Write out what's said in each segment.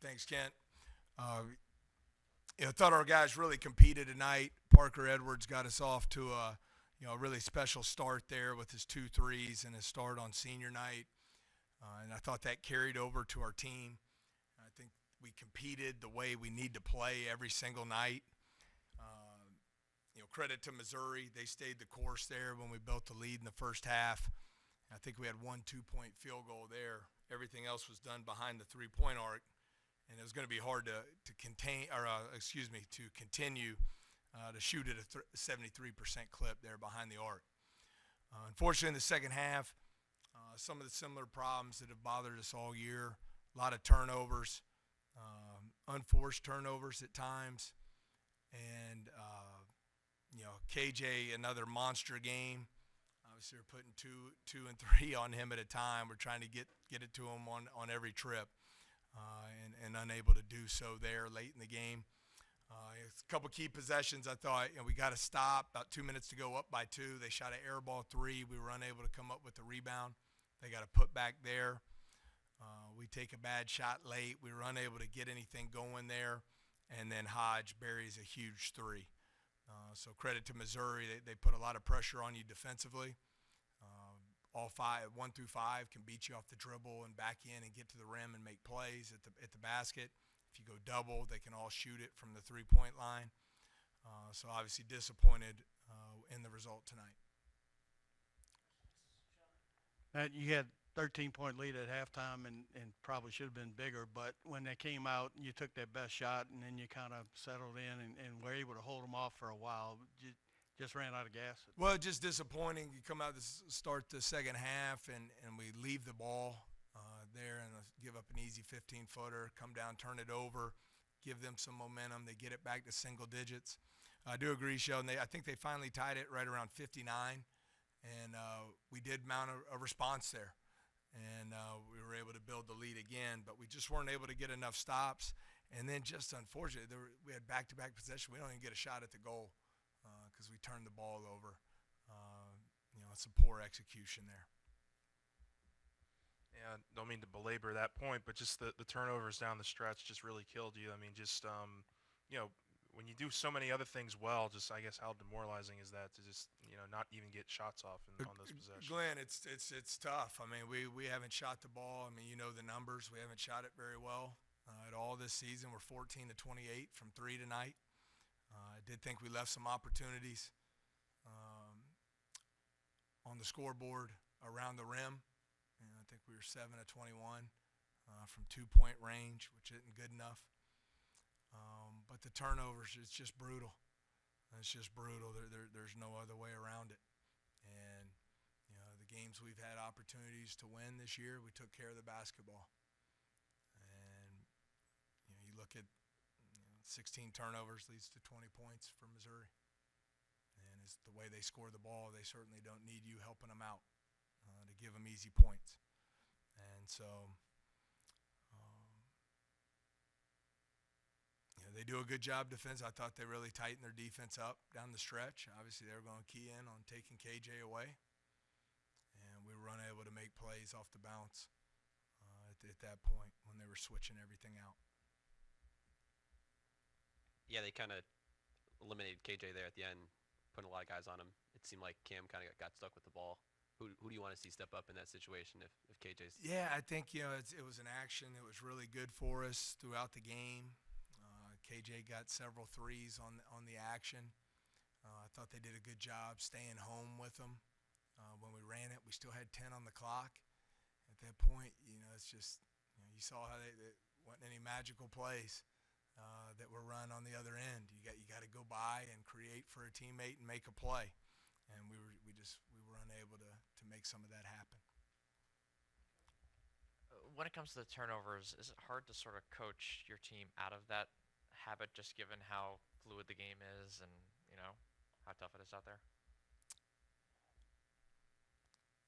Thanks, Kent. I thought our guys really competed tonight. Parker Edwards got us off to a really special start there with his two threes and his start on senior night. And I thought that carried over to our team. I think we competed the way we need to play every single night. Credit to Missouri. They stayed the course there when we built the lead in the first half. I think we had one 2-point field goal there. Everything else was done behind the three-point arc, and it was going to be hard to continue to shoot at a 73% clip there behind the arc. Unfortunately, in the second half, some of the similar problems that have bothered us all year, a lot of turnovers, unforced turnovers at times, and KJ, another monster game. Obviously, we're putting two and three on him at a time. We're trying to get it to him on every trip, and unable to do so there late in the game. A couple key possessions, I thought, we got to stop. About 2 minutes to go, up by 2. They shot an air ball 3. We were unable to come up with the rebound. They got to put back there. We take a bad shot late. We were unable to get anything going there. And then Hodge buries a huge 3. So credit to Missouri. They put a lot of pressure on you defensively. All 1 through 5 can beat you off the dribble and back in and get to the rim and make plays at the basket. If you go double, they can all shoot it from the three-point line. So obviously disappointed in the result tonight. You had 13-point lead at halftime and probably should have been bigger, but when they came out, you took that best shot, and then you kind of settled in and were able to hold them off for a while. You just ran out of gas. Well, just disappointing. You come out to start the second half, and we leave the ball there and give up an easy 15-footer, come down, turn it over, give them some momentum. They get it back to single digits. I do agree, Sheldon. I think they finally tied it right around 59, and we did mount a response there. And we were able to build the lead again, but we just weren't able to get enough stops. And then just unfortunately, we had back-to-back possession. We don't even get a shot at the goal because we turned the ball over. It's a poor execution there. Yeah, don't mean to belabor that point, but just the turnovers down the stretch just really killed you. I mean, when you do so many other things well, just I guess how demoralizing is that to just not even get shots off on those possessions. Glenn, it's tough. I mean, we haven't shot the ball. I mean, the numbers. We haven't shot it very well at all this season. We're 14 to 28 from 3 tonight. I did think we left some opportunities on the scoreboard around the rim. I think we were 7 of 21 from 2-point range, which isn't good enough. But the turnovers, it's just brutal. It's just brutal. There's no other way around it. And, the games we've had opportunities to win this year, we took care of the basketball. And, you look at 16 turnovers leads to 20 points for Missouri. And it's the way they score the ball, they certainly don't need you helping them out to give them easy points. And so they do a good job defense. I thought they really tightened their defense up down the stretch. Obviously, they were going to key in on taking KJ away. And we were unable to make plays off the bounce at that point when they were switching everything out. Yeah, they kind of eliminated KJ there at the end, putting a lot of guys on him. It seemed like Cam kind of got stuck with the ball. Who do you want to see step up in that situation if KJ's? Yeah, I think it was an action that was really good for us throughout the game. KJ got several threes on the action. I thought they did a good job staying home with them. When we ran it, we still had 10 on the clock. At that point, it's just you saw how they wasn't any magical plays that were run on the other end. You got to go by and create for a teammate and make a play, and we were unable to make some of that happen. When it comes to the turnovers, is it hard to sort of coach your team out of that habit, just given how fluid the game is and how tough it is out there?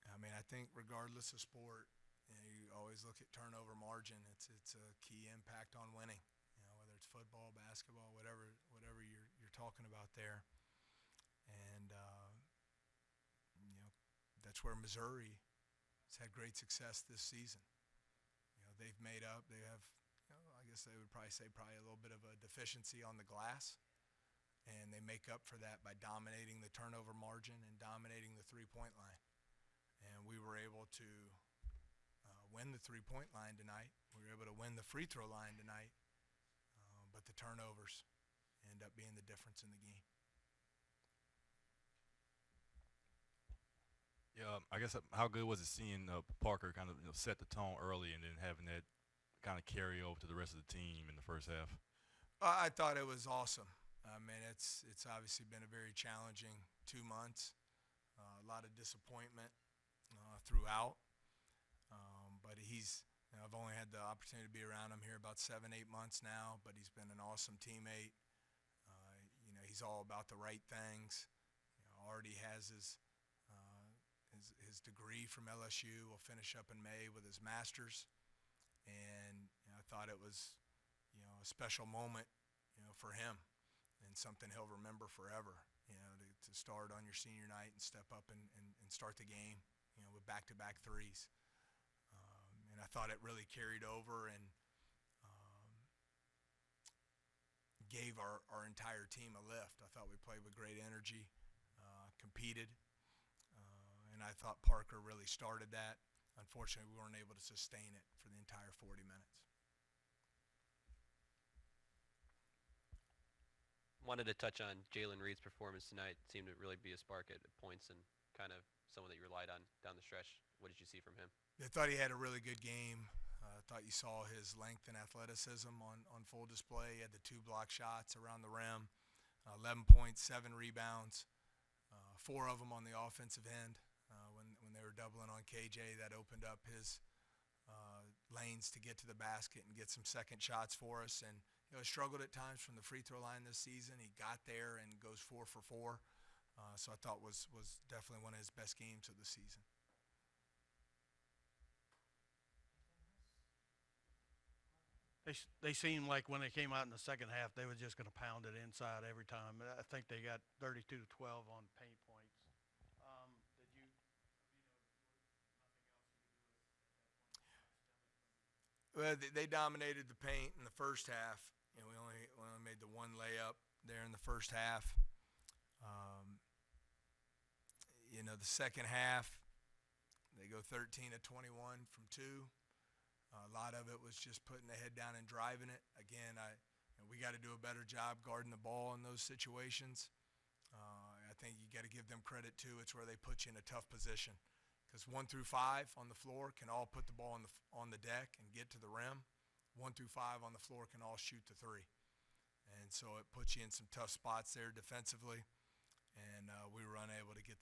I mean, I think regardless of sport, you always look at turnover margin. It's a key impact on winning. Whether it's football, basketball, whatever you're talking about there. And that's where Missouri has had great success this season. They've made up. They have, I guess they would probably say probably a little bit of a deficiency on the glass. And they make up for that by dominating the turnover margin and dominating the three-point line. And we were able to win the three-point line tonight. We were able to win the free throw line tonight. But the turnovers end up being the difference in the game. Yeah, I guess how good was it seeing Parker kind of set the tone early and then having that kind of carry over to the rest of the team in the first half? I thought it was awesome. I mean, it's obviously been a very challenging 2 months. A lot of disappointment throughout. But I've only had the opportunity to be around him here about 7-8 months now, but he's been an awesome teammate. He's all about the right things. Already has his degree from LSU. Will finish up in May with his master's. And I thought it was, a special moment, for him. And something he'll remember forever, to start on your senior night and step up and start the game, with back-to-back threes. And I thought it really carried over and gave our entire team a lift. I thought we played with great energy, competed, and I thought Parker really started that. Unfortunately, we weren't able to sustain it for the entire 40 minutes. Wanted to touch on Jalen Reed's performance tonight. Seemed to really be a spark at points and kind of someone that you relied on down the stretch. What did you see from him? I thought he had a really good game. I thought you saw his length and athleticism on full display. He had the 2 block shots around the rim, 11 points, 7 rebounds, 4 of them on the offensive end. When they were doubling on KJ, that opened up his lanes to get to the basket and get some second shots for us. And struggled at times from the free throw line this season. He got there and goes 4 for 4. So I thought was definitely one of his best games of the season. They seemed like when they came out in the second half, they were just going to pound it inside every time. I think they got 32 to 12 on paint points. Well, they dominated the paint in the first half. We only made the 1 layup there in the first half. The second half, they go 13 to 21 from 2. A lot of it was just putting the head down and driving it. Again, we got to do a better job guarding the ball in those situations. I think you got to give them credit too. It's where they put you in a tough position. Because 1 through 5 on the floor can all put the ball on the deck and get to the rim. 1 through 5 on the floor can all shoot the 3. And so it puts you in some tough spots there defensively. And we were unable to get